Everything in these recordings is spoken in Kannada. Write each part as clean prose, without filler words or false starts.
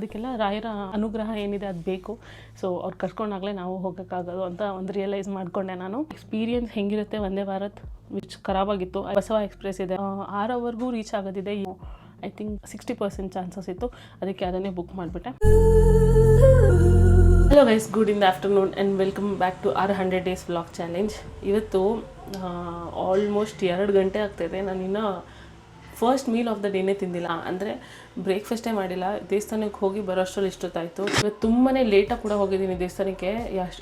ಅದಕ್ಕೆಲ್ಲ ರಾಯರ ಅನುಗ್ರಹ ಏನಿದೆ ಅದು ಬೇಕು. ಸೊ ಅವ್ರು ಕರ್ಕೊಂಡಾಗಲೇ ನಾವು ಹೋಗೋಕ್ಕಾಗೋದು ಅಂತ ಒಂದು ರಿಯಲೈಸ್ ಮಾಡಿಕೊಂಡೆ ನಾನು. ಎಕ್ಸ್ಪೀರಿಯನ್ಸ್ ಹೆಂಗಿರುತ್ತೆ ವಂದೇ ಭಾರತ್ ವಿಚ್ ಖರಾಬಾಗಿತ್ತು. ಬಸವ ಎಕ್ಸ್ಪ್ರೆಸ್ ಇದೆ 6 ಅವರ್ಗೂ ರೀಚ್ ಆಗೋದಿದೆ. ಐ ಥಿಂಕ್ 60% ಚಾನ್ಸಸ್ ಇತ್ತು, ಅದಕ್ಕೆ ಅದನ್ನೇ ಬುಕ್ ಮಾಡಿಬಿಟ್ಟೆ. Hello guys, good in the afternoon and welcome back to our 100 days vlog challenge. ಇವತ್ತು ಆಲ್ಮೋಸ್ಟ್ 2 ಗಂಟೆ ಆಗ್ತಾಯಿದೆ. ನಾನು ಇನ್ನೂ ಫಸ್ಟ್ ಮೀಲ್ ಆಫ್ ದ ಡೇನೇ ತಿಂದಿಲ್ಲ, ಅಂದರೆ ಬ್ರೇಕ್ಫಾಸ್ಟೇ ಮಾಡಿಲ್ಲ. ದೇವಸ್ಥಾನಕ್ಕೆ ಹೋಗಿ ಬರೋ ಅಷ್ಟರಲ್ಲಿ ಇಷ್ಟೊತ್ತಾಯಿತು. ಇವತ್ತು ತುಂಬಾ ಲೇಟಾಗಿ ಕೂಡ ಹೋಗಿದ್ದೀನಿ ದೇವಸ್ಥಾನಕ್ಕೆ.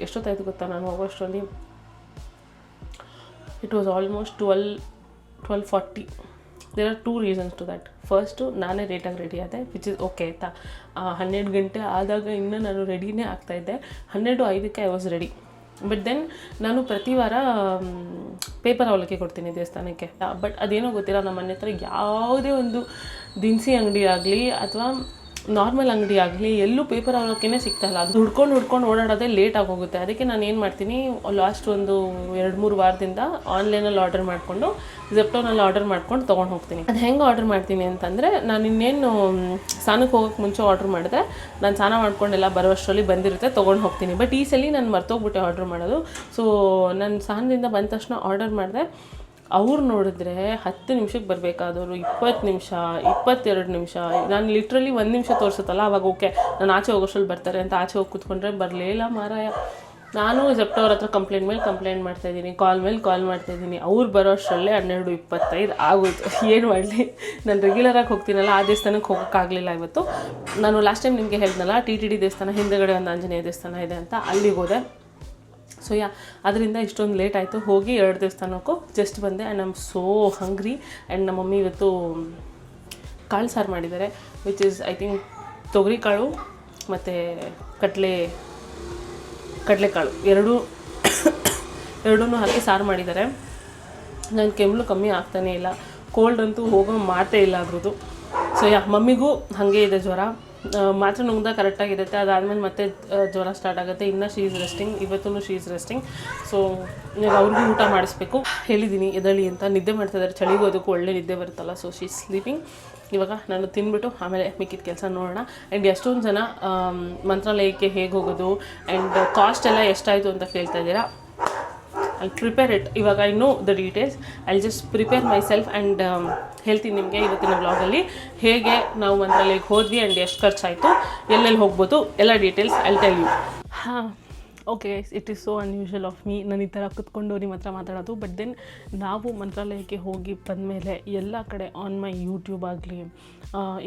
ಎಷ್ಟೊತ್ತಾಯಿತು ಗೊತ್ತಾ? ನಾನು ಹೋಗೋಷ್ಟರಲ್ಲಿ it was almost 12:40. There are 2 reasons to that. First, ನಾನೇ ಲೇಟಾಗಿ ರೆಡಿ ಆದೆ, ವಿಚ್ ಇಸ್ ಓಕೆ ಆಯಿತಾ. 12 ಗಂಟೆ ಆದಾಗ ಇನ್ನೂ ನಾನು ರೆಡಿನೇ ಆಗ್ತಾಯಿದ್ದೆ. 12:05 I was ready. But then ನಾನು ಪ್ರತಿ ವಾರ ಪೇಪರ್ ಅವಲಕ್ಕಿ ಕೊಡ್ತೀನಿ ದೇವಸ್ಥಾನಕ್ಕೆ. ಬಟ್ ಅದೇನೋ ಗೊತ್ತಿಲ್ಲ, ನಮ್ಮ ಮನೆ ಹತ್ರ ಯಾವುದೇ ಒಂದು ದಿನಸಿ ಅಂಗಡಿ ಆಗಲಿ ಅಥವಾ ನಾರ್ಮಲ್ ಅಂಗಡಿ ಆಗಲಿ ಎಲ್ಲೂ ಪೇಪರ್ ಅವಲಕ್ಕಿನೇ ಸಿಗ್ತಾಯಿಲ್ಲ. ಅದು ಹುಡ್ಕೊಂಡು ಓಡಾಡೋದೇ ಲೇಟಾಗಿ ಹೋಗುತ್ತೆ. ಅದಕ್ಕೆ ನಾನು ಏನು ಮಾಡ್ತೀನಿ, ಲಾಸ್ಟ್ ಒಂದು 2-3 ವಾರದಿಂದ ಆನ್ಲೈನಲ್ಲಿ ಆರ್ಡರ್ ಮಾಡಿಕೊಂಡು ಝೆಪ್ಟೋನಲ್ಲಿ ಆರ್ಡರ್ ಮಾಡ್ಕೊಂಡು ತೊಗೊಂಡು ಹೋಗ್ತೀನಿ. ಅದು ಹೆಂಗೆ ಆರ್ಡರ್ ಮಾಡ್ತೀನಿ ಅಂತಂದರೆ, ನಾನು ಇನ್ನೇನು ಸ್ನಾನಕ್ಕೆ ಹೋಗೋಕ್ಕೆ ಮುಂಚೆ ಆರ್ಡರ್ ಮಾಡಿದೆ, ನಾನು ಸ್ನಾನ ಮಾಡ್ಕೊಂಡೆಲ್ಲ ಬರೋಷ್ಟರಲ್ಲಿ ಬಂದಿರುತ್ತೆ, ತೊಗೊಂಡು ಹೋಗ್ತೀನಿ. ಬಟ್ ಈ ಸಲ ನಾನು ಮರ್ತೋಗ್ಬಿಟ್ಟೆ ಆರ್ಡರ್ ಮಾಡೋದು. ಸೊ ನಾನು ಸ್ನಾನದಿಂದ ಬಂದ ತಕ್ಷಣ ಆರ್ಡರ್ ಮಾಡಿದೆ. ಅವ್ರು ನೋಡಿದ್ರೆ 10 ನಿಮಿಷಕ್ಕೆ ಬರಬೇಕಾದವರು 20 ನಿಮಿಷ, 22 ನಿಮಿಷ. ನಾನು ಲಿಟ್ರಲಿ 1 ನಿಮಿಷ ತೋರಿಸುತ್ತಲ್ಲ, ಅವಾಗ ಓಕೆ, ನಾನು ಆಚೆ ಹೋಗೋಷ್ಟ್ರಲ್ಲಿ ಬರ್ತಾರೆ ಅಂತ ಆಚೆ ಹೋಗಿ ಕೂತ್ಕೊಂಡ್ರೆ ಬರಲೇ ಇಲ್ಲ ಮಾರಾಯ. ನಾನು ಝೆಪ್ಟೋ ಅವ್ರ ಹತ್ರ ಕಂಪ್ಲೇಂಟ್ ಮೇಲೆ ಕಂಪ್ಲೇಂಟ್ ಮಾಡ್ತಾಯಿದ್ದೀನಿ, ಕಾಲ್ ಮೇಲೆ ಕಾಲ್ ಮಾಡ್ತಾಯಿದ್ದೀನಿ. ಅವ್ರು ಬರೋ ಅಷ್ಟರಲ್ಲೇ 12:25 ಆಗೋಯ್ತು. ಏನು ಮಾಡಲಿ, ನಾನು ರೆಗ್ಯುಲರಾಗಿ ಹೋಗ್ತೀನಲ್ಲ, ಆ ದೇವಸ್ಥಾನಕ್ಕೆ ಹೋಗೋಕ್ಕಾಗಲಿಲ್ಲ ಇವತ್ತು. ನಾನು ಲಾಸ್ಟ್ ಟೈಮ್ ನಿಮಗೆ ಹೇಳಿದ್ನಲ್ಲ, TTD ದೇವಸ್ಥಾನ ಹಿಂದೆಗಡೆ ಒಂದು ಆಂಜನೇಯ ದೇವಸ್ಥಾನ ಇದೆ ಅಂತ, ಅಲ್ಲಿಗೆ ಹೋದೆ. ಸೊ ಅದರಿಂದ ಇಷ್ಟೊಂದು ಲೇಟ್ ಆಯಿತು. ಹೋಗಿ 2 ದೇವಸ್ಥಾನಕ್ಕೂ ಜಸ್ಟ್ ಬಂದೆ. And I am so hungry. And ನಮ್ಮ ಮಮ್ಮಿ ಇವತ್ತು ಕಾಳು ಸಾರು ಮಾಡಿದ್ದಾರೆ, ವಿಚ್ ಇಸ್ ಐ ಥಿಂಕ್ ತೊಗರಿ ಕಾಳು ಮತ್ತು ಕಡಲೆಕಾಳು ಎರಡೂ ಹಾಕಿ ಸಾರು ಮಾಡಿದ್ದಾರೆ. ನನ್ನ ಕೆಮ್ಮು ಕಮ್ಮಿ ಆಗ್ತಾನೇ ಇಲ್ಲ, ಕೋಲ್ಡ್ ಅಂತೂ ಹೋಗೋ ಮಾತೇ ಇಲ್ಲ ಅದ್ರದ್ದು. ಸೊ ಮಮ್ಮಿಗೂ ಹಾಗೆ ಇದೆ ಜ್ವರ. ಮಾತ್ರ ನುಂಗ್ದಾಗ ಕರೆಕ್ಟಾಗಿರುತ್ತೆ, ಅದಾದಮೇಲೆ ಮತ್ತೆ ಜ್ವರ ಸ್ಟಾರ್ಟ್ ಆಗುತ್ತೆ. ಇನ್ನು ಶೀ ಈಸ್ ರೆಸ್ಟಿಂಗ್, ಇವತ್ತೂ ಶೀ ಈಸ್ ರೆಸ್ಟಿಂಗ್. ಸೊ ಈಗ ಅವ್ರಿಗೂ ಊಟ ಮಾಡಿಸ್ಬೇಕು. ಹೇಳಿದ್ದೀನಿ ಎದಳಿ ಅಂತ, ನಿದ್ದೆ ಮಾಡ್ತಾಯಿದ್ದಾರೆ. ಚಳಿಗೂ ಅದಕ್ಕೂ ಒಳ್ಳೆ ನಿದ್ದೆ ಬರುತ್ತಲ್ಲ. So she is sleeping. ಇವಾಗ ನಾನು ತಿಂದ್ಬಿಟ್ಟು ಆಮೇಲೆ ಮಿಕ್ಕಿದ ಕೆಲಸ ನೋಡೋಣ. ಆ್ಯಂಡ್ ಎಷ್ಟೊಂದು ಜನ ಮಂತ್ರಾಲಯಕ್ಕೆ ಹೇಗೆ ಹೋಗೋದು ಆ್ಯಂಡ್ ಕಾಸ್ಟ್ ಎಲ್ಲ ಎಷ್ಟಾಯಿತು ಅಂತ ಕೇಳ್ತಾ ಇದ್ದೀರಾ. I'll prepare it. ಇವಾಗ I know the details. I'll just prepare myself and ಹೇಳ್ತೀನಿ ನಿಮಗೆ ಇವತ್ತಿನ ವ್ಲಾಗಲ್ಲಿ ಹೇಗೆ ನಾವು ಮಂತ್ರಾಲಯಕ್ಕೆ ಹೋದ್ವಿ ಆ್ಯಂಡ್ ಎಷ್ಟು ಖರ್ಚಾಯಿತು, ಎಲ್ಲೆಲ್ಲಿ ಹೋಗ್ಬೋದು, ಎಲ್ಲ details I'll tell you. Okay, it is so unusual of me, ನಾನು ಈ ಥರ ಕುತ್ಕೊಂಡು ನಿಮ್ಮ ಹತ್ರ ಮಾತಾಡೋದು. ಬಟ್ ದೆನ್ ನಾವು ಮಂತ್ರಾಲಯಕ್ಕೆ ಹೋಗಿ ಬಂದಮೇಲೆ ಎಲ್ಲ ಕಡೆ ಆನ್ ಮೈ ಯೂಟ್ಯೂಬ್ ಆಗಲಿ,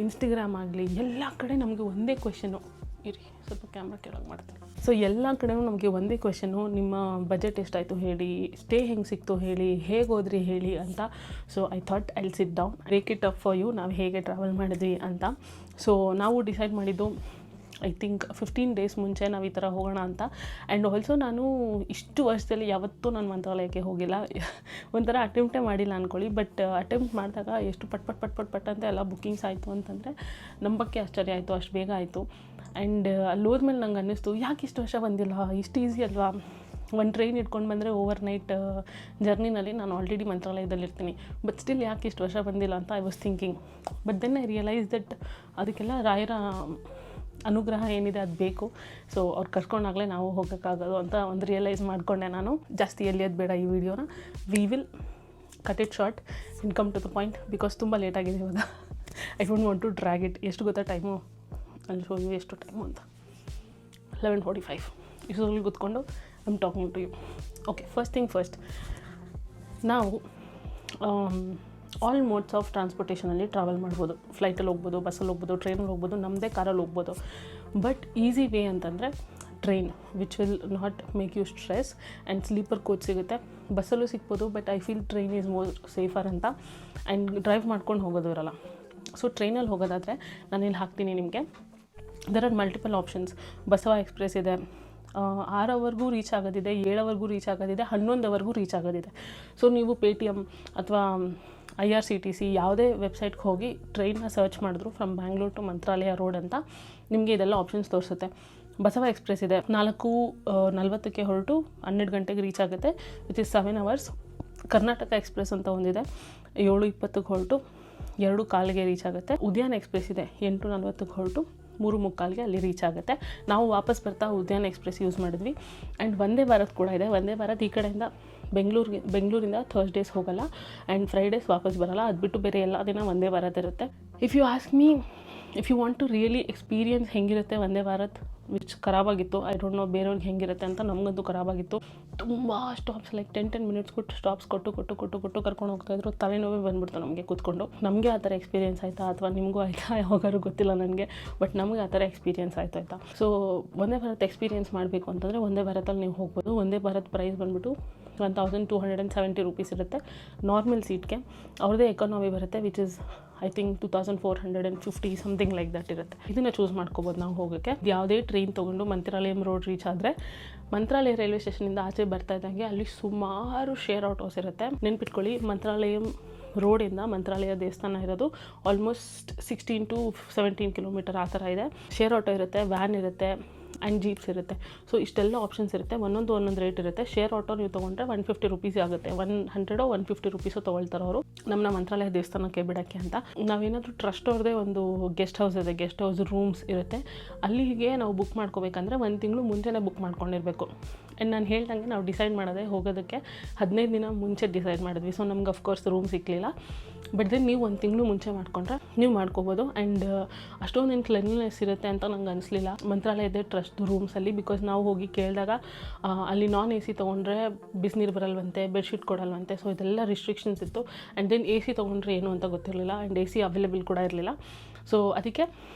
ಇನ್ಸ್ಟಾಗ್ರಾಮ್ ಆಗಲಿ, ಎಲ್ಲ ಕಡೆ ನಮಗೆ ಒಂದೇ ಕ್ವೆಶನು. ಇರಿ ಸ್ವಲ್ಪ ಕ್ಯಾಮ್ರಾ ಕೆಳಗೆ ಮಾಡ್ತೀನಿ. ಸೊ ಎಲ್ಲ ಕಡೆಯೂ ನಮಗೆ ಒಂದೇ ಕ್ವೆಶನು, ನಿಮ್ಮ ಬಜೆಟ್ ಎಷ್ಟಾಯಿತು ಹೇಳಿ, ಸ್ಟೇ ಹೆಂಗೆ ಸಿಕ್ತು ಹೇಳಿ, ಹೇಗೆ ಹೋದ್ರಿ ಹೇಳಿ ಅಂತ. So I thought I'll sit down, make it up for you, ನಾವು ಹೇಗೆ ಟ್ರಾವೆಲ್ ಮಾಡಿದ್ವಿ ಅಂತ. ಸೊ ನಾವು ಡಿಸೈಡ್ ಮಾಡಿದ್ದು ಐ ಥಿಂಕ್ 15 days ಮುಂಚೆ ನಾವು ಈ ಥರ ಹೋಗೋಣ ಅಂತ. ಆ್ಯಂಡ್ ಆಲ್ಸೋ ನಾನು ಇಷ್ಟು ವರ್ಷದಲ್ಲಿ ಯಾವತ್ತೂ ನಾನು ಮಂತ್ರಾಲಯಕ್ಕೆ ಹೋಗಿಲ್ಲ, ಒಂಥರ ಅಟೆಂಪ್ಟೇ ಮಾಡಿಲ್ಲ ಅಂದ್ಕೊಳ್ಳಿ. ಬಟ್ ಅಟೆಂಪ್ಟ್ ಮಾಡಿದಾಗ ಎಷ್ಟು ಪಟ್ ಅಂತ ಎಲ್ಲ ಬುಕ್ಕಿಂಗ್ಸ್ ಆಯಿತು ಅಂತಂದರೆ ನಂಬಕ್ಕೆ ಆಶ್ಚರ್ಯ ಆಯಿತು, ಅಷ್ಟು ಬೇಗ ಆಯಿತು. ಆ್ಯಂಡ್ ಅಲ್ಲಿ ಹೋದ್ಮೇಲೆ ನಂಗೆ ಅನ್ನಿಸ್ತು, ಯಾಕೆ ಇಷ್ಟು ವರ್ಷ ಬಂದಿಲ್ಲ, ಇಷ್ಟು ಈಸಿ ಅಲ್ವಾ. ಒಂದು ಟ್ರೈನ್ ಇಟ್ಕೊಂಡು ಬಂದರೆ ಓವರ್ನೈಟ್ ಜರ್ನಿನಲ್ಲಿ ನಾನು ಆಲ್ರೆಡಿ ಮಂತ್ರಾಲಯದಲ್ಲಿರ್ತೀನಿ. ಬಟ್ ಸ್ಟಿಲ್ ಯಾಕೆ ಇಷ್ಟು ವರ್ಷ ಬಂದಿಲ್ಲ ಅಂತ I was thinking. But then I realise that ಅದಕ್ಕೆಲ್ಲ ರಾಯರ ಅನುಗ್ರಹ ಏನಿದೆ ಅದು ಬೇಕು. ಸೊ ಅವ್ರು ಕರ್ಕೊಂಡಾಗಲೇ ನಾವು ಹೋಗೋಕ್ಕಾಗೋದು ಅಂತ ಒಂದು ರಿಯಲೈಸ್ ಮಾಡಿಕೊಂಡೆ ನಾನು. ಜಾಸ್ತಿ ಎಲ್ಲಿಯೋದು ಬೇಡ ಈ ವಿಡಿಯೋನ. We will cut it short and come to the point, because ತುಂಬ ಲೇಟಾಗಿದೆ ಇವಾಗ. I don't want to drag it. ಎಷ್ಟು ಗೊತ್ತಾ ಟೈಮು, ಅಲ್ಲಿ ಶೋ ಯು ಎಷ್ಟು ಟೈಮು ಅಂತ. 11:45. ಇಷ್ಟರಲ್ಲಿ ಕೂತ್ಕೊಂಡು I am talking to you. Okay, first thing first, ನಾವು ಆಲ್ ಮೋಡ್ಸ್ ಆಫ್ ಟ್ರಾನ್ಸ್ಪೋರ್ಟೇಷನಲ್ಲಿ ಟ್ರಾವೆಲ್ ಮಾಡ್ಬೋದು. ಫ್ಲೈಟಲ್ಲಿ ಹೋಗ್ಬೋದು, ಬಸ್ಸಲ್ಲಿ ಹೋಗ್ಬೋದು, ಟ್ರೈನಲ್ಲಿ ಹೋಗ್ಬೋದು, ನಮ್ಮದೇ ಕಾರಲ್ಲಿ ಹೋಗ್ಬೋದು. ಬಟ್ ಈಸಿ ವೇ ಅಂತಂದರೆ train, which will not make you stress. And sleeper coach ಸಿಗುತ್ತೆ, ಬಸ್ಸಲ್ಲೂ ಸಿಗ್ಬೋದು. But I feel train is more safer ಅಂತ. ಆ್ಯಂಡ್ ಡ್ರೈವ್ ಮಾಡ್ಕೊಂಡು ಹೋಗೋದು ಇರಲ್ಲ. ಸೊ ಟ್ರೈನಲ್ಲಿ ಹೋಗೋದಾದರೆ ನಾನು ಇಲ್ಲಿ ಹಾಕ್ತೀನಿ ನಿಮಗೆ. There are multiple options. Basava express ಇದೆ, 6 ಅವರ್ಗೂ ರೀಚ್ ಆಗೋದಿದೆ, 7 ಅವರ್ಗೂ ರೀಚ್ ಆಗೋದಿದೆ, 11 ಅವರ್ಗೂ ರೀಚ್ ಆಗೋದಿದೆ. ಸೊ ನೀವು Paytm ಅಥವಾ IRCTC ಯಾವುದೇ ವೆಬ್ಸೈಟ್ಗೆ ಹೋಗಿ ಟ್ರೈನ್ನ ಸರ್ಚ್ ಮಾಡಿದ್ರು from Bangalore to Mantralaya road ಅಂತ ನಿಮಗೆ ಇದೆಲ್ಲ ಆಪ್ಷನ್ಸ್ ತೋರಿಸುತ್ತೆ. ಬಸವ ಎಕ್ಸ್ಪ್ರೆಸ್ ಇದೆ, 4:40 ಹೊರಟು 12 ಗಂಟೆಗೆ ರೀಚ್ ಆಗುತ್ತೆ, which is 7 hours. Karnataka express ಅಂತ ಒಂದಿದೆ, 7:20 ಹೊರಟು 2:15 ರೀಚ್ ಆಗುತ್ತೆ. ಉದ್ಯಾನ ಎಕ್ಸ್ಪ್ರೆಸ್ ಇದೆ, 8:40 ಹೊರಟು 3:45ಗೆ ಅಲ್ಲಿ ರೀಚ್ ಆಗುತ್ತೆ. ನಾವು ವಾಪಸ್ ಬರ್ತಾ ಉದ್ಯಾನ ಎಕ್ಸ್ಪ್ರೆಸ್ ಯೂಸ್ ಮಾಡಿದ್ವಿ. ಆ್ಯಂಡ್ ವಂದೇ ಭಾರತ್ ಕೂಡ ಇದೆ. ವಂದೇ ಭಾರತ್ ಈ ಕಡೆಯಿಂದ ಬೆಂಗಳೂರಿಂದ ಥರ್ಸ್ಡೇಸ್ ಹೋಗಲ್ಲ ಆ್ಯಂಡ್ ಫ್ರೈಡೇಸ್ ವಾಪಸ್ ಬರೋಲ್ಲ. ಅದು ಬಿಟ್ಟು ಬೇರೆ ಎಲ್ಲ ದಿನ ವಂದೇ ಭಾರತ್ ಇರುತ್ತೆ. If you ask me, if you want to really experience ಹೆಂಗಿರುತ್ತೆ ವಂದೇ ಭಾರತ್, ವಿಚ್ ಖರಾಬಾಗಿತ್ತು, ಐ ಡೋಂಟ್ ನೋ ಬೇರೆಯವ್ರಿಗೆ ಹೆಂಗಿರುತ್ತೆ ಅಂತ. ನಮಗಂತೂ ಖರಾಬಾಗಿತ್ತು. ತುಂಬ ಸ್ಟಾಪ್ಸ್, ಲೈಕ್ 10 ಮಿನಿಟ್ಸ್ ಕೊಟ್ಟು ಸ್ಟಾಪ್ಸ್ ಕೊಟ್ಟು ಕರ್ಕೊಂಡು ಹೋಗ್ತಾಯಿದ್ರು. ತಲೆನೋವೇ ಬಂದುಬಿಡ್ತು ನಮಗೆ ಕೂತ್ಕೊಂಡು. ನಮಗೆ ಆ ಥರ ಎಕ್ಸ್ಪೀರಿಯನ್ಸ್ ಆಯಿತಾ ಅಥವಾ ನಿಮಗೂ ಆಯಿತಾ ಯಾವಾಗಾರು ಗೊತ್ತಿಲ್ಲ ನನಗೆ, ಬಟ್ ನಮಗೆ ಆ ಥರ ಎಕ್ಸ್ಪೀರಿಯನ್ಸ್ ಆಯಿತಾ. ಸೊ ವಂದೇ ಭಾರತ್ ಎಕ್ಸ್ಪೀರಿಯನ್ಸ್ ಮಾಡಬೇಕು ಅಂತಂದರೆ ವಂದೇ ಭಾರತಲ್ಲಿ ನೀವು ಹೋಗ್ಬೋದು. ವಂದೇ ಭಾರತ್ ಪ್ರೈಸ್ ಬಂದುಬಿಟ್ಟು 1270 ರೂಪೀಸ್ ಇರುತ್ತೆ ನಾರ್ಮಲ್ ಸೀಟ್ಗೆ. ಅವ್ರದ್ದೇ ಎಕಾನಮಿ ಬರುತ್ತೆ which is I think 2450 something like that ಇರುತ್ತೆ. ಇದನ್ನು ಚೂಸ್ ಮಾಡ್ಕೋಬೋದು ನಾವು ಹೋಗೋಕ್ಕೆ. ಯಾವುದೇ ಟ್ರೈನ್ ತೊಗೊಂಡು ಮಂತ್ರಾಲಯಂ ರೋಡ್ ರೀಚ್ ಆದರೆ ಮಂತ್ರಾಲಯ ರೈಲ್ವೆ ಸ್ಟೇಷನಿಂದ ಆಚೆ ಬರ್ತಾ ಇದ್ದಂಗೆ ಅಲ್ಲಿ ಸುಮಾರು ಶೇರ್ ಆಟೋಸ್ ಇರುತ್ತೆ. ನೆನ್ಪಿಟ್ಕೊಳ್ಳಿ, ಮಂತ್ರಾಲಯಂ ರೋಡಿಂದ ಮಂತ್ರಾಲಯ ದೇವಸ್ಥಾನ ಇರೋದು ಆಲ್ಮೋಸ್ಟ್ 16 to 17 ಕಿಲೋಮೀಟರ್ ಆ ಥರ ಇದೆ. ಶೇರ್ ಆಟೋ ಇರುತ್ತೆ, ವ್ಯಾನ್ ಇರುತ್ತೆ ಆ್ಯಂಡ್ ಜೀಪ್ಸ್ ಇರುತ್ತೆ. ಸೊ ಇಷ್ಟೆಲ್ಲ ಆಪ್ಷನ್ಸ್ ಇರುತ್ತೆ. ಒಂದೊಂದು ರೇಟ್ ಇರುತ್ತೆ. ಶೇರ್ ಆಟೋ ನೀವು ತೊಗೊಂಡ್ರೆ 150 ರೂಪೀಸ್ ಆಗುತ್ತೆ. 100 150 ರೂಪೀಸು ತೊಗೊಳ್ತಾರೆ ಅವರು ನಮ್ಮ ಮಂತ್ರಾಲಯ ದೇವಸ್ಥಾನಕ್ಕೆ ಬಿಡೋಕ್ಕೆ ಅಂತ. ನಾವೇನಾದರೂ ಟ್ರಸ್ಟ್ ಅವ್ರದ್ದೇ ಒಂದು ಗೆಸ್ಟ್ ಹೌಸ್ ಇದೆ, ಗೆಸ್ಟ್ ಹೌಸ್ ರೂಮ್ಸ್ ಇರುತ್ತೆ. ಅಲ್ಲಿಗೆ ನಾವು ಬುಕ್ ಮಾಡ್ಕೋಬೇಕಂದ್ರೆ 1 ತಿಂಗಳು ಮುಂಚೆನೇ ಬುಕ್ ಮಾಡ್ಕೊಂಡಿರಬೇಕು. ಆ್ಯಂಡ್ ನಾನು ಹೇಳ್ದಂಗೆ ನಾವು ಡಿಸೈಡ್ ಮಾಡೋದೇ ಹೋಗೋದಕ್ಕೆ 15 ದಿನ ಮುಂಚೆ ಡಿಸೈಡ್ ಮಾಡಿದ್ವಿ. ಸೊ ನಮ್ಗೆ ಅಫ್ಕೋರ್ಸ್ ರೂಮ್ ಸಿಕ್ಕಲಿಲ್ಲ. ಬಟ್ ದೆನ್ ನೀವು 1 ತಿಂಗಳು ಮುಂಚೆ ಮಾಡ್ಕೊಂಡ್ರೆ ನೀವು ಮಾಡ್ಕೋಬೋದು. ಆ್ಯಂಡ್ ಅಷ್ಟೊಂದೇನು ಕ್ಲೆನ್ಲಿನೆಸ್ ಇರುತ್ತೆ ಅಂತ ನಂಗೆ ಅನಿಸ್ಲಿಲ್ಲ ಮಂತ್ರಾಲಯದ ಟ್ರಸ್ಟ್ ರೂಮ್ಸಲ್ಲಿ. ಬಿಕಾಸ್ ನಾವು ಹೋಗಿ ಕೇಳಿದಾಗ ಅಲ್ಲಿ ನಾನ್ AC ತೊಗೊಂಡ್ರೆ ಬಿಸಿನೀರು ಬರಲ್ವಂತೆ, ಬೆಡ್ಶೀಟ್ ಕೊಡಲ್ವಂತೆ. ಸೊ ಇದೆಲ್ಲ ರಿಸ್ಟ್ರಿಕ್ಷನ್ಸ್ ಇತ್ತು. ಆ್ಯಂಡ್ ದೆನ್ AC ತೊಗೊಂಡ್ರೆ ಏನು ಅಂತ ಗೊತ್ತಿರಲಿಲ್ಲ. ಆ್ಯಂಡ್ AC ಅವೈಲೇಬಲ್ ಕೂಡ ಇರಲಿಲ್ಲ. ಸೊ ಅದಕ್ಕೆ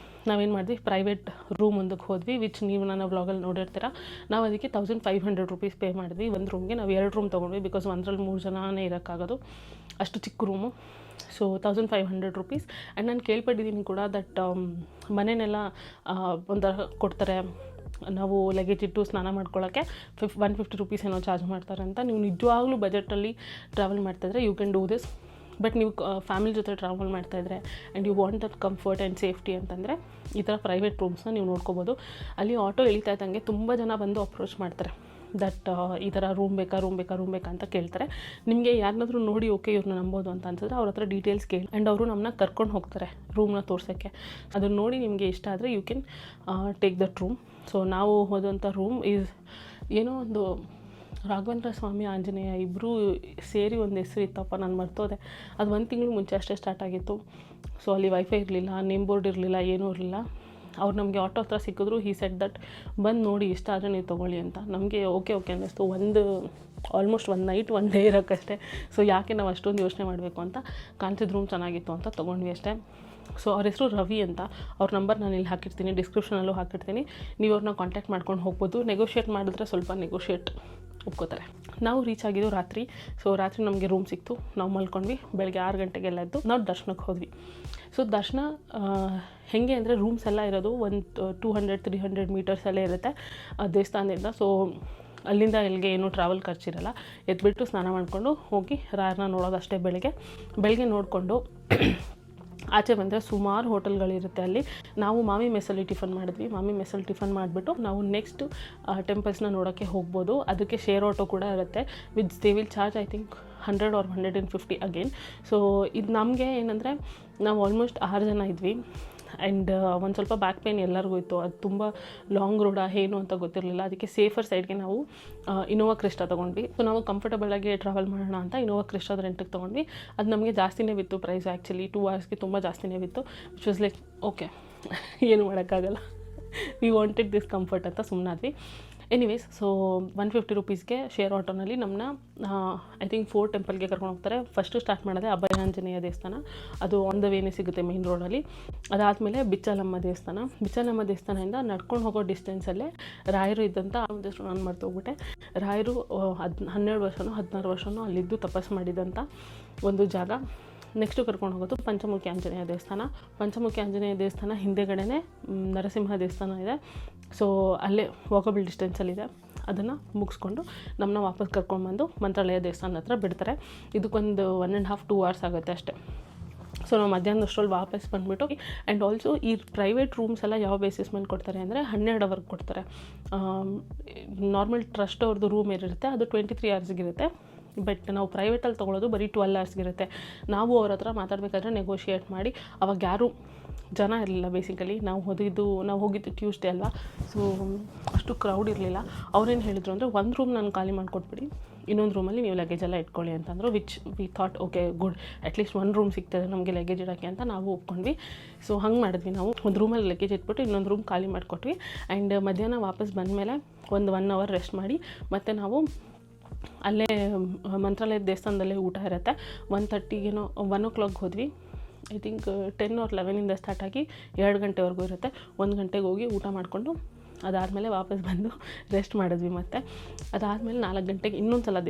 ನಾವೇನು ಮಾಡಿದ್ವಿ, ಪ್ರೈವೇಟ್ ರೂಮ್ ಒಂದಕ್ಕೆ ಹೋದ್ವಿ, ವಿಚ್ ನೀವು ನನ್ನ ವ್ಲಾಗಲ್ಲಿ ನೋಡಿರ್ತೀರ. ನಾವು ಅದಕ್ಕೆ 1500 ರೂಪೀಸ್ ಪೇ ಮಾಡಿದ್ವಿ ಒಂದು ರೂಮ್ಗೆ. ನಾವು 2 ರೂಮ್ ತೊಗೊಂಡ್ವಿ ಬಿಕಾಸ್ ಒಂದರಲ್ಲಿ 3 ಜನನೇ ಇರೋಕ್ಕಾಗೋದು, ಅಷ್ಟು ಚಿಕ್ಕ ರೂಮು. So 1500 rupees. ಆ್ಯಂಡ್ ನಾನು ಕೇಳ್ಪಟ್ಟಿದ್ದೀನಿ ಕೂಡ ದಟ್ ಮನೆಯೆಲ್ಲ ಒಂಥರ ಕೊಡ್ತಾರೆ, ನಾವು ಲಗೇಜ್ ಇಟ್ಟು ಸ್ನಾನ ಮಾಡ್ಕೊಳ್ಳೋಕ್ಕೆ 150 ರೂಪೀಸ್ ಏನೋ ಚಾರ್ಜ್ ಮಾಡ್ತಾರೆ ಅಂತ. ನೀವು ನಿಜವಾಗ್ಲೂ ಬಜೆಟಲ್ಲಿ ಟ್ರಾವೆಲ್ ಮಾಡ್ತಾಯಿದ್ರೆ you can do this. But ನೀವು ಫ್ಯಾಮಿಲಿ ಜೊತೆ ಟ್ರಾವೆಲ್ ಮಾಡ್ತಾಯಿದ್ರೆ and you want that comfort and safety ಅಂತಂದರೆ ಈ ಥರ ಪ್ರೈವೇಟ್ ರೂಮ್ಸ್ನ ನೀವು ನೋಡ್ಕೋಬೋದು. ಅಲ್ಲಿ ಆಟೋ ಇಳಿತಾ ಇದ್ದಂಗೆ ತುಂಬ ಜನ ಬಂದು ಅಪ್ರೋಚ್ ಮಾಡ್ತಾರೆ ದಟ್ ಈ ಥರ ರೂಮ್ ಬೇಕಾ ಅಂತ ಕೇಳ್ತಾರೆ. ನಿಮಗೆ ಯಾರನ್ನಾದ್ರೂ ನೋಡಿ ಓಕೆ ಇವ್ರನ್ನ ನಂಬೋದು ಅಂತ ಅನ್ಸಿದ್ರೆ ಅವ್ರ ಹತ್ರ ಡೀಟೇಲ್ಸ್ ಕೇಳಿ ಆ್ಯಂಡ್ ಅವರು ನಮ್ಮನ್ನ ಕರ್ಕೊಂಡು ಹೋಗ್ತಾರೆ ರೂಮ್ನ ತೋರ್ಸೋಕ್ಕೆ. ಅದನ್ನು ನೋಡಿ ನಿಮಗೆ ಇಷ್ಟ ಆದರೆ you can take that room. So ನಾವು ಹೋದಂಥ ರೂಮ್ ಈಸ್ ಏನೋ ಒಂದು ರಾಘವೇಂದ್ರ ಸ್ವಾಮಿ ಆಂಜನೇಯ ಇಬ್ಬರು ಸೇರಿ ಒಂದು ಹೆಸರು ಇತ್ತಪ್ಪ, ನಾನು ಮರ್ತೋದೆ. ಅದು 1 ತಿಂಗಳು ಮುಂಚೆ ಅಷ್ಟೇ ಸ್ಟಾರ್ಟ್ ಆಗಿತ್ತು. ಸೊ ಅಲ್ಲಿ ವೈಫೈ ಇರಲಿಲ್ಲ, ನೇಮ್ ಬೋರ್ಡ್ ಇರಲಿಲ್ಲ, ಏನೂ ಇರಲಿಲ್ಲ. ಅವ್ರು ನಮಗೆ ಆಟೋ ಹತ್ರ ಸಿಕ್ಕಿದ್ರು. ಹಿ ಸೆಡ್ ದಟ್ ಬಂದು ನೋಡಿ ಇಷ್ಟ ಆದರೆ ನೀವು ತೊಗೊಳ್ಳಿ ಅಂತ. ನಮಗೆ ಓಕೆ ಅನ್ನಿಸ್ತು. ಆಲ್ಮೋಸ್ಟ್ 1 ನೈಟ್ 1 ಡೇ ಇರೋಕ್ಕಷ್ಟೇ. ಸೊ ಯಾಕೆ ನಾವು ಅಷ್ಟೊಂದು ಯೋಚನೆ ಮಾಡಬೇಕು ಅಂತ, ಕಾಣ್ತಿದ್ದ ರೂಮ್ ಚೆನ್ನಾಗಿತ್ತು ಅಂತ ತೊಗೊಂಡ್ವಿ ಅಷ್ಟೇ. ಸೊ ಅವ್ರ ಹೆಸರು ರವಿ ಅಂತ. ಅವ್ರ ನಂಬರ್ ನಾನು ಇಲ್ಲಿ ಹಾಕಿರ್ತೀನಿ, ಡಿಸ್ಕ್ರಿಪ್ಷನಲ್ಲೂ ಹಾಕಿರ್ತೀನಿ. ನೀವು ಅವ್ರನ್ನ ಕಾಂಟ್ಯಾಕ್ಟ್ ಮಾಡ್ಕೊಂಡು ಹೋಗ್ಬೋದು. ನೆಗೋಷಿಯೇಟ್ ಮಾಡಿದ್ರೆ ಸ್ವಲ್ಪ ಒಪ್ಕೋತಾರೆ. ನಾವು ರೀಚ್ ಆಗಿದ್ದು ರಾತ್ರಿ. ಸೊ ರಾತ್ರಿ ನಮಗೆ ರೂಮ್ ಸಿಕ್ತು, ನಾವು ಮಲ್ಕೊಂಡ್ವಿ. ಬೆಳಗ್ಗೆ 6 ಗಂಟೆಗೆಲ್ಲ ಎದ್ದು ನಾವು ದರ್ಶನಕ್ಕೆ ಹೋದ್ವಿ. ಸೊ ದರ್ಶನ ಹೇಗೆ ಅಂದರೆ ರೂಮ್ಸ್ ಎಲ್ಲ ಇರೋದು ಒಂದು 200-300 ಮೀಟರ್ಸಲ್ಲೇ ಇರುತ್ತೆ ದೇವಸ್ಥಾನದಿಂದ. ಸೊ ಅಲ್ಲಿಂದ ಎಲ್ಲಿಗೆ ಏನೂ ಟ್ರಾವೆಲ್ ಖರ್ಚಿರಲ್ಲ. ಎದ್ಬಿಟ್ಟು ಸ್ನಾನ ಮಾಡಿಕೊಂಡು ಹೋಗಿ ರಾಯರನ್ನ ನೋಡೋದು ಅಷ್ಟೇ. ಬೆಳಗ್ಗೆ ನೋಡಿಕೊಂಡು ಆಚೆ ಬಂದರೆ ಸುಮಾರು ಹೋಟೆಲ್ಗಳಿರುತ್ತೆ ಅಲ್ಲಿ. ನಾವು ಮಾಮಿ ಮೆಸ್ಸಲ್ಲಿ ಟಿಫನ್ ಮಾಡಿದ್ವಿ. ಮಾಮಿ ಮೆಸ್ಸಲ್ಲಿ ಟಿಫನ್ ಮಾಡಿಬಿಟ್ಟು ನಾವು ನೆಕ್ಸ್ಟ್ ಟೆಂಪಲ್ಸ್ನ ನೋಡೋಕ್ಕೆ ಹೋಗ್ಬೋದು. ಅದಕ್ಕೆ ಶೇರ್ ಆಟೋ ಕೂಡ ಇರುತ್ತೆ which they will charge I think 100 or 150 again. So ಇದು ನಮಗೆ ಏನಂದರೆ ನಾವು ಆಲ್ಮೋಸ್ಟ್ 6 ಜನ ಇದ್ವಿ. ಆ್ಯಂಡ್ ಒಂದು ಸ್ವಲ್ಪ ಬ್ಯಾಕ್ ಪೇನ್ ಎಲ್ಲರಿಗೂ ಇತ್ತು. ಅದು ತುಂಬ ಲಾಂಗ್ ರೋಡಾ ಏನು ಅಂತ ಗೊತ್ತಿರಲಿಲ್ಲ. ಅದಕ್ಕೆ ಸೇಫರ್ ಸೈಡ್ಗೆ ನಾವು ಇನೋವಾ ಕ್ರಿಸ್ಟಾ ತೊಗೊಂಡ್ವಿ. ಸೊ ನಾವು ಕಂಫರ್ಟಬಲಾಗಿ ಟ್ರಾವೆಲ್ ಮಾಡೋಣ ಅಂತ ಇನೋವಾ ಕ್ರಿಸ್ಟಾದ ರೆಂಟಿಗೆ ತೊಗೊಂಡ್ವಿ. ಅದು ನಮಗೆ ಜಾಸ್ತಿನೇ ಬಿತ್ತು ಪ್ರೈಸ್. ಆ್ಯಕ್ಚುಲಿ 2 ಅವರ್ಸ್ಗೆ ತುಂಬ ಜಾಸ್ತಿನೇ ಬಿತ್ತು. ವಿಚ್ ವಾಸ್ ಲೈಕ್ ಓಕೆ, ಏನು ಮಾಡೋಕ್ಕಾಗಲ್ಲ, ವಿ ವಾಂಟೆಡ್ ದಿಸ್ ಕಂಫರ್ಟ್ ಅಂತ ಸುಮ್ಮನಾದ್ವಿ. ಎನಿವೇಸ್, ಸೊ 150 ರೂಪೀಸ್ಗೆ ಶೇರ್ ಆಟೋನಲ್ಲಿ ನಮ್ಮನ್ನ ಐ ಥಿಂಕ್ 4 ಟೆಂಪಲ್ಗೆ ಕರ್ಕೊಂಡು ಹೋಗ್ತಾರೆ. ಫಸ್ಟು ಸ್ಟಾರ್ಟ್ ಮಾಡೋದೇ ಅಭಯಾಂಜನೇಯ ದೇವಸ್ಥಾನ. ಅದು ಆನ್ ದ ವೇನೇ ಸಿಗುತ್ತೆ ಮೇನ್ ರೋಡಲ್ಲಿ. ಅದಾದಮೇಲೆ ಬಿಚ್ಚಾಲಮ್ಮ ದೇವಸ್ಥಾನದಿಂದ ನಡ್ಕೊಂಡು ಹೋಗೋ ಡಿಸ್ಟೆನ್ಸಲ್ಲೇ ರಾಯರು ಇದ್ದಂಥ ಒಂದಷ್ಟು ನಾನು ಮರ್ತೋಗ್ಬಿಟ್ಟೆ. ರಾಯರು 12 ವರ್ಷನೋ 16 ವರ್ಷನೋ ಅಲ್ಲಿದ್ದು ತಪಸ್ಸು ಮಾಡಿದಂಥ ಒಂದು ಜಾಗ. ನೆಕ್ಸ್ಟು ಕರ್ಕೊಂಡು ಹೋಗೋದು ಪಂಚಮುಖಿ ಆಂಜನೇಯ ದೇವಸ್ಥಾನ ಹಿಂದೆಗಡೆನೇ ನರಸಿಂಹ ದೇವಸ್ಥಾನ ಇದೆ. ಸೊ ಅಲ್ಲೇ ವಾಕಬಲ್ ಡಿಸ್ಟೆನ್ಸಲ್ಲಿದೆ. ಅದನ್ನು ಮುಗಿಸ್ಕೊಂಡು ನಮ್ಮನ್ನ ವಾಪಸ್ ಕರ್ಕೊಂಡ್ಬಂದು ಮಂತ್ರಾಲಯ ದೇವಸ್ಥಾನ ಹತ್ರ ಬಿಡ್ತಾರೆ. ಇದಕ್ಕೊಂದು 1.5-2 ಅವರ್ಸ್ ಆಗುತ್ತೆ ಅಷ್ಟೇ. ಸೊ ನಾವು ಮಧ್ಯಾಹ್ನದಷ್ಟರಲ್ಲಿ ವಾಪಸ್ ಬಂದುಬಿಟ್ಟು ಆ್ಯಂಡ್ ಆಲ್ಸೋ ಈ ಪ್ರೈವೇಟ್ ರೂಮ್ಸ್ ಎಲ್ಲ ಯಾವ ಬೇಸಿಸ್ ಮೇಲೆ ಕೊಡ್ತಾರೆ ಅಂದರೆ 12 ಅವರ್ಗೆ ಕೊಡ್ತಾರೆ. ನಾರ್ಮಲ್ ಟ್ರಸ್ಟ್ ಅವ್ರದ್ದು ರೂಮ್ ಏನಿರುತ್ತೆ ಅದು 23 ಅವರ್ಸ್ಗಿರುತ್ತೆ. ಬಟ್ ನಾವು ಪ್ರೈವೇಟಲ್ಲಿ ತೊಗೊಳೋದು ಬರೀ 12 ಅವರ್ಸ್ಗಿರುತ್ತೆ. ನಾವು ಅವ್ರ ಹತ್ರ ಮಾತಾಡಬೇಕಾದ್ರೆ ನೆಗೋಷಿಯೇಟ್ ಮಾಡಿ ಅವಾಗ ಯಾರು ಜನ ಇರಲಿಲ್ಲ. ಬೇಸಿಕಲಿ ನಾವು ಹೋಗಿದ್ದು ಟ್ಯೂಸ್ಡೇ ಅಲ್ವಾ, ಸೊ ಅಷ್ಟು ಕ್ರೌಡ್ ಇರಲಿಲ್ಲ. ಅವ್ರೇನು ಹೇಳಿದ್ರು ಅಂದರೆ ಒಂದು ರೂಮ್ ನಾನು ಖಾಲಿ ಮಾಡಿಕೊಟ್ಬಿಡಿ, ಇನ್ನೊಂದು ರೂಮಲ್ಲಿ ನೀವು ಲಗೇಜ್ ಎಲ್ಲ ಇಟ್ಕೊಳ್ಳಿ ಅಂತಂದರು. Which we thought okay good, at least ಒಂದು ರೂಮ್ ಸಿಗ್ತದೆ ನಮಗೆ ಲಗೇಜ್ ಇಡೋಕ್ಕೆ ಅಂತ ನಾವು ಒಪ್ಕೊಂಡ್ವಿ. ಸೊ ಹಂಗೆ ಮಾಡಿದ್ವಿ. ನಾವು ಒಂದು ರೂಮಲ್ಲಿ ಲಗೇಜ್ ಇಟ್ಬಿಟ್ಟು ಇನ್ನೊಂದು ರೂಮ್ ಖಾಲಿ ಮಾಡಿಕೊಟ್ವಿ. ಆ್ಯಂಡ್ ಮಧ್ಯಾಹ್ನ ವಾಪಸ್ ಬಂದಮೇಲೆ ಒಂದು 1 hour ರೆಸ್ಟ್ ಮಾಡಿ ಮತ್ತು ನಾವು ಅಲ್ಲೇ ಮಂತ್ರಾಲಯದ ದೇವಸ್ಥಾನದಲ್ಲೇ ಊಟ ಇರುತ್ತೆ. 1:30 1 o'clock ಹೋದ್ವಿ. ಐ ಥಿಂಕ್ 10 or 11 ಸ್ಟಾರ್ಟ್ ಆಗಿ 2 ಗಂಟೆವರೆಗೂ ಇರುತ್ತೆ. 1 ಗಂಟೆಗೆ ಹೋಗಿ ಊಟ ಮಾಡಿಕೊಂಡು ಅದಾದಮೇಲೆ ವಾಪಸ್ ಬಂದು ರೆಸ್ಟ್ ಮಾಡಿದ್ವಿ. ಮತ್ತು ಅದಾದಮೇಲೆ 4 ಗಂಟೆಗೆ ಇನ್ನೊಂದು ಸಲ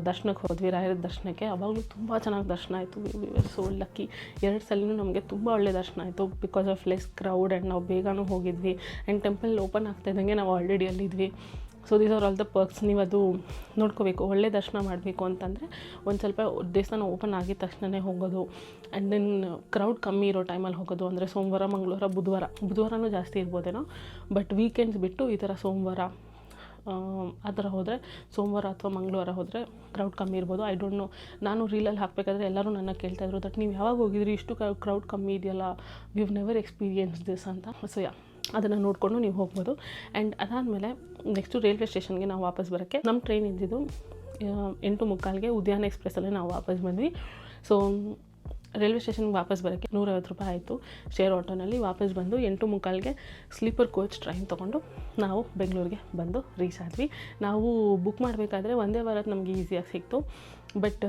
ದರ್ಶನಕ್ಕೆ ಹೋದ್ವಿ, ರಾಯರ ದರ್ಶನಕ್ಕೆ. ಅವಾಗಲೂ ತುಂಬ ಚೆನ್ನಾಗಿ ದರ್ಶನ ಆಯಿತು. We were so lucky. 2 ಸಲವೂ ನಮಗೆ ತುಂಬ ಒಳ್ಳೆ ದರ್ಶನ ಆಯಿತು because of less crowd. And ನಾವು ಬೇಗನೂ ಹೋಗಿದ್ವಿ. ಆ್ಯಂಡ್ ಟೆಂಪಲ್ ಓಪನ್ ಆಗ್ತಾಯಿದ್ದಂಗೆ ನಾವು ಆಲ್ರೆಡಿ ಅಲ್ಲಿದ್ವಿ. So these are all the perks. ನೀವು ಅದು ನೋಡ್ಕೋಬೇಕು. ಒಳ್ಳೆ ದರ್ಶನ ಮಾಡಬೇಕು ಅಂತಂದರೆ ಒಂದು ಸ್ವಲ್ಪ ದೇವಸ್ಥಾನ ಓಪನ್ ಆಗಿದ ತಕ್ಷಣವೇ ಹೋಗೋದು. ಆ್ಯಂಡ್ ದೆನ್ ಕ್ರೌಡ್ ಕಮ್ಮಿ ಇರೋ ಟೈಮಲ್ಲಿ ಹೋಗೋದು. ಅಂದರೆ ಸೋಮವಾರ, ಮಂಗಳವಾರ, ಬುಧವಾರನೂ ಜಾಸ್ತಿ ಇರ್ಬೋದೇನೋ, ಬಟ್ ವೀಕೆಂಡ್ಸ್ ಬಿಟ್ಟು ಈ ಥರ ಸೋಮವಾರ ಆ ಥರ ಹೋದರೆ, ಸೋಮವಾರ ಅಥವಾ ಮಂಗಳವಾರ ಹೋದರೆ ಕ್ರೌಡ್ ಕಮ್ಮಿ ಇರ್ಬೋದು. I don't no. ನಾನು ರೀಲಲ್ಲಿ ಹಾಕಬೇಕಾದ್ರೆ ಎಲ್ಲರೂ ನನ್ನ ಕೇಳ್ತಾಯಿದ್ರು ದಟ್ ನೀವು ಯಾವಾಗ ಹೋಗಿದ್ರಿ, ಇಷ್ಟು ಕ್ರೌಡ್ ಕಮ್ಮಿ ಇದೆಯಲ್ಲ, we have never experience this ಅಂತ. ಸೊ ಅದನ್ನು ನೋಡಿಕೊಂಡು ನೀವು ಹೋಗ್ಬೋದು. ಆ್ಯಂಡ್ ಅದಾದಮೇಲೆ ನೆಕ್ಸ್ಟು ರೈಲ್ವೆ ಸ್ಟೇಷನ್ಗೆ ನಾವು ವಾಪಸ್ ಬರೋಕ್ಕೆ ನಮ್ಮ ಟ್ರೈನ್ ಇದ್ದಿದ್ದು 8:45ಗೆ ಉದ್ಯಾನ ಎಕ್ಸ್ಪ್ರೆಸ್ಸಲ್ಲೇ ನಾವು ವಾಪಸ್ ಬಂದ್ವಿ. ಸೊ ರೈಲ್ವೆ ಸ್ಟೇಷನ್ಗೆ ವಾಪಸ್ ಬರೋಕ್ಕೆ 150 ರೂಪಾಯಿ ಆಯಿತು ಶೇರ್ ಆಟೋನಲ್ಲಿ. ವಾಪಸ್ ಬಂದು 8:45ಗೆ ಸ್ಲೀಪರ್ ಕೋಚ್ ಟ್ರೈನ್ ತೊಗೊಂಡು ನಾವು ಬೆಂಗಳೂರಿಗೆ ಬಂದು ರೀಚ್ ಆದ್ವಿ. ನಾವು ಬುಕ್ ಮಾಡಬೇಕಾದ್ರೆ ಒಂದೇ ವಾರದ್ದು ನಮಗೆ ಈಸಿಯಾಗಿ ಸಿಕ್ತು. ಬಟ್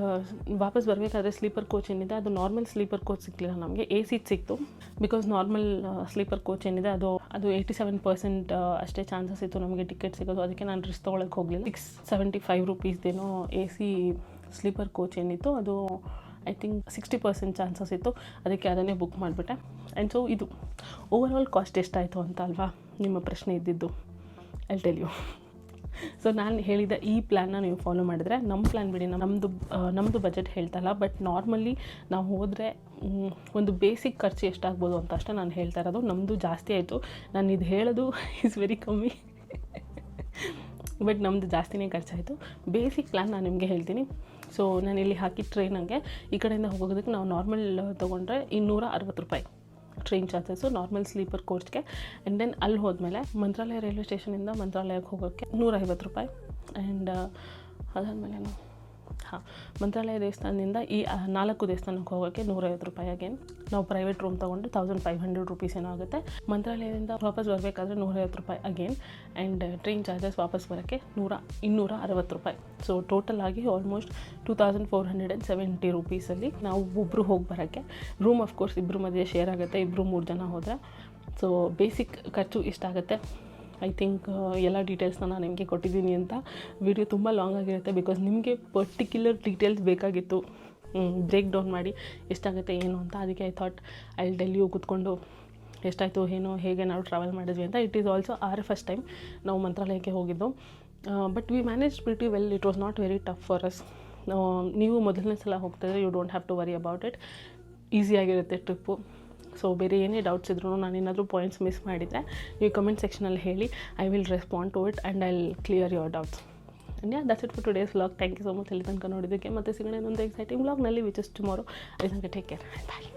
ವಾಪಸ್ ಬರಬೇಕಾದ್ರೆ ಸ್ಲೀಪರ್ ಕೋಚ್ ಏನಿದೆ ಅದು ನಾರ್ಮಲ್ ಸ್ಲೀಪರ್ ಕೋಚ್ ಸಿಗಲಿಲ್ಲ ನಮಗೆ, ಎ ಸೀಟ್ ಸಿಕ್ತು. ಬಿಕಾಸ್ ನಾರ್ಮಲ್ ಸ್ಲೀಪರ್ ಕೋಚ್ ಏನಿದೆ ಅದು 87% ಅಷ್ಟೇ ಚಾನ್ಸಸ್ ಇತ್ತು ನಮಗೆ ಟಿಕೆಟ್ ಸಿಗೋದು. ಅದಕ್ಕೆ ನಾನು ರಿಸ್ಕ್ ತೊಗೊಳಕ್ಕೆ ಹೋಗಲಿಲ್ಲ. 675 ರೂಪೀಸ್ದೇನೋ ಎ ಸಿ ಸ್ಲೀಪರ್ ಕೋಚ್ ಏನಿತ್ತು ಅದು ಐ ಥಿಂಕ್ 60% ಚಾನ್ಸಸ್ ಇತ್ತು. ಅದಕ್ಕೆ ಅದನ್ನೇ ಬುಕ್ ಮಾಡಿಬಿಟ್ಟೆ. ಆ್ಯಂಡ್ ಸೊ ಇದು ಓವರ್ ಆಲ್ ಕಾಸ್ಟ್ ಎಷ್ಟಾಯಿತು ಅಂತ ಅಲ್ವಾ ನಿಮ್ಮ ಪ್ರಶ್ನೆ ಇದ್ದಿದ್ದು. I tell you. ಸೊ ನಾನು ಹೇಳಿದ ಈ ಪ್ಲ್ಯಾನ್ನ ನೀವು ಫಾಲೋ ಮಾಡಿದ್ರೆ, ನಮ್ಮ ಪ್ಲ್ಯಾನ್ ಬಿಡಿ, ನಮ್ಮದು ಬಜೆಟ್ ಹೇಳ್ತಲ್ಲ, ಬಟ್ ನಾರ್ಮಲಿ ನಾವು ಹೋದರೆ ಒಂದು ಬೇಸಿಕ್ ಖರ್ಚು ಎಷ್ಟಾಗ್ಬೋದು ಅಂತ ಅಷ್ಟೇ ನಾನು ಹೇಳ್ತಾ ಇರೋದು. ನಮ್ಮದು ಜಾಸ್ತಿ ಆಯಿತು. ನಾನು ಇದು ಹೇಳೋದು ಈಸ್ ವೆರಿ ಕಮ್ಮಿ, ಬಟ್ ನಮ್ಮದು ಜಾಸ್ತಿನೇ ಖರ್ಚಾಯಿತು. ಬೇಸಿಕ್ ಪ್ಲ್ಯಾನ್ ನಾನು ನಿಮಗೆ ಹೇಳ್ತೀನಿ. ಸೊ ನಾನಿಲ್ಲಿ ಹಾಕಿ ಟ್ರೈನಿಗೆ ಈ ಕಡೆಯಿಂದ ಹೋಗೋದಕ್ಕೆ ನಾವು ನಾರ್ಮಲ್ ತೊಗೊಂಡ್ರೆ 260 ರೂಪಾಯಿ ಟ್ರೈನ್ ಚಾರ್ಜಸ್ಸು ನಾರ್ಮಲ್ ಸ್ಲೀಪರ್ ಕೋಚ್ಗೆ. ಆ್ಯಂಡ್ ದೆನ್ ಅಲ್ಲಿ ಹೋದ್ಮೇಲೆ ಮಂತ್ರಾಲಯ ರೈಲ್ವೆ ಸ್ಟೇಷನಿಂದ ಮಂತ್ರಾಲಯಕ್ಕೆ ಹೋಗೋಕ್ಕೆ 150 ರೂಪಾಯಿ. ಆ್ಯಂಡ್ ಅದಾದಮೇಲೆ ಮಂತ್ರಾಲಯ ದೇವಸ್ಥಾನದಿಂದ ಈ 4 ದೇವಸ್ಥಾನಕ್ಕೆ ಹೋಗೋಕ್ಕೆ 150 ರೂಪಾಯಿ. ಅಗೇನ್ ನಾವು ಪ್ರೈವೇಟ್ ರೂಮ್ ತೊಗೊಂಡು 1500 ರೂಪೀಸ್ ಏನೋ ಆಗುತ್ತೆ. ಮಂತ್ರಾಲಯದಿಂದ ವಾಪಸ್ ಬರಬೇಕಾದ್ರೆ 150 ರೂಪಾಯಿ ಅಗೇನ್. ಆ್ಯಂಡ್ ಟ್ರೈನ್ ಚಾರ್ಜಸ್ ವಾಪಸ್ ಬರೋಕ್ಕೆ 260 ರೂಪಾಯಿ. ಸೊ ಟೋಟಲ್ ಆಗಿ ಆಲ್ಮೋಸ್ಟ್ 2470 ರೂಪೀಸಲ್ಲಿ ನಾವು ಒಬ್ಬರು ಹೋಗಿ ಬರೋಕ್ಕೆ. ರೂಮ್ ಆಫ್ಕೋರ್ಸ್ ಇಬ್ಬರು ಮಧ್ಯೆ ಶೇರ್ ಆಗುತ್ತೆ, 2-3 ಜನ ಹೋದರೆ. ಸೊ ಬೇಸಿಕ್ ಖರ್ಚು ಇಷ್ಟಾಗುತ್ತೆ. ಐ ಥಿಂಕ್ ಎಲ್ಲ ಡೀಟೇಲ್ಸ್ನ ನಾನು ನಿಮಗೆ ಕೊಟ್ಟಿದ್ದೀನಿ ಅಂತ. ವಿಡಿಯೋ ತುಂಬ ಲಾಂಗ್ ಆಗಿರುತ್ತೆ ಬಿಕಾಸ್ ನಿಮಗೆ ಪರ್ಟಿಕ್ಯುಲರ್ ಡೀಟೇಲ್ಸ್ ಬೇಕಾಗಿತ್ತು ಬ್ರೇಕ್ ಡೌನ್ ಮಾಡಿ ಎಷ್ಟಾಗುತ್ತೆ ಏನು ಅಂತ. ಅದಕ್ಕೆ I thought I tell you ಕೂತ್ಕೊಂಡು ಎಷ್ಟಾಯಿತು ಏನೋ ಹೇಗೆ ನಾವು ಟ್ರಾವೆಲ್ ಮಾಡಿದ್ವಿ ಅಂತ. It is also our first time ನಾವು ಮಂತ್ರಾಲಯಕ್ಕೆ ಹೋಗಿದ್ದು. But we manage pretty well. It was not very tough for us. ನೀವು ಮೊದಲನೇ ಸಲ ಹೋಗ್ತಾಯಿದ್ರೆ you don't have to worry about it. ಈಸಿಯಾಗಿರುತ್ತೆ ಟ್ರಿಪ್ಪು. ಸೊ ಬೇರೆ ಏನೇ ಡೌಟ್ಸ್ ಇದ್ರೂ ನಾನು ಏನಾದರೂ ಪಾಯಿಂಟ್ಸ್ ಮಿಸ್ ಮಾಡಿದರೆ ನೀವು ಕಮೆಂಟ್ ಸೆಕ್ಷನಲ್ಲಿ ಹೇಳಿ. I will respond to it and I will clear your doubts. And yeah that's it for today's vlog. Thank you so much ಅಲ್ಲಿ ತನಕ ನೋಡಿದ್ದಕ್ಕೆ. ಮತ್ತು ಸಿಗೋಣ ಇನ್ನೊಂದು ಎಕ್ಸೈಟಿಂಗ್ ವ್ಲಾಗ್ನಲ್ಲಿ ವಿಚ್ ಇಸ್ ಟುಮಾರೋ. ಅಲ್ಲಿ ತನಕ ಟೇಕ್ ಕೇರ್. ಬಾಯ್.